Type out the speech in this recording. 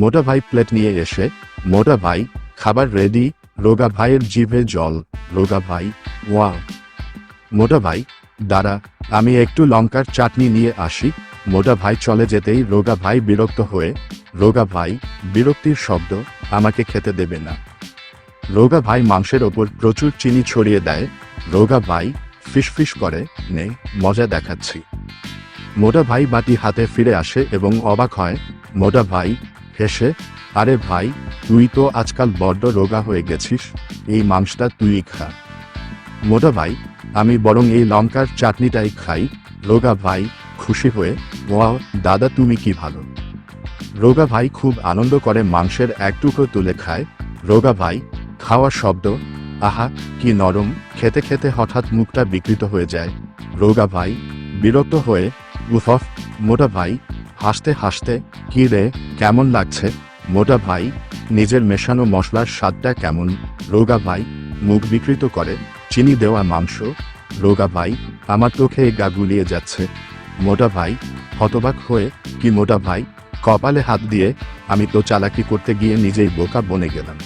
মোটা ভাই প্লেট নিয়ে এসে, মোটা ভাই খাবার রেডি। রোগা ভাইয়ের জিভে জল। রোগা ভাই, ওয়াও। মোটা ভাই, দাঁড়া, আমি একটু লঙ্কার চাটনি নিয়ে আসি। মোটা ভাই চলে যেতেই রোগা ভাই বিরক্ত হয়ে, রোগা ভাই, বিরক্তির শব্দ, আমাকে খেতে দেবে না। রোগা ভাই মাংসের ওপর প্রচুর চিনি ছড়িয়ে দেয়। রোগা ভাই ফিসফিস করে, নে, মজা দেখাচ্ছি। মোটা ভাই বাটি হাতে ফিরে আসে এবং অবাক হয়। মোটা ভাই হেসে, আরে ভাই, তুই তো আজকাল বড্ড রোগা হয়ে গেছিস, এই মাংসটা তুই খা। মোটা ভাই, আমি বরং এই লঙ্কার চাটনিটাই খাই। রোগা ভাই খুশি হয়ে, ওয়াও দাদা, তুমি কি ভালো। রোগা ভাই খুব আনন্দ করে মাংসের এক টুকরো তুলে খায়। রোগা ভাই, খাওয়ার শব্দ, আহা কি নরম। খেতে খেতে হঠাৎ মুখটা বিকৃত হয়ে যায়। রোগা ভাই বিরক্ত হয়ে, উফ। মোটা ভাই হাসতে হাসতে, কি রে, কেমন লাগছে। মোটা ভাই, নিজের মেশানো মশলার স্বাদটা কেমন। রোগা ভাই মুখ বিকৃত করে, চিনি দেওয়া মাংস। রোগা ভাই, আমার তো খেয়ে গা গুলিয়ে যাচ্ছে। মোটা ভাই হতবাক হয়ে, কি মোটা ভাই, কপালে হাত দিয়ে, আমি তো চালাকি করতে গিয়ে নিজেই বোকা বনে গেলাম।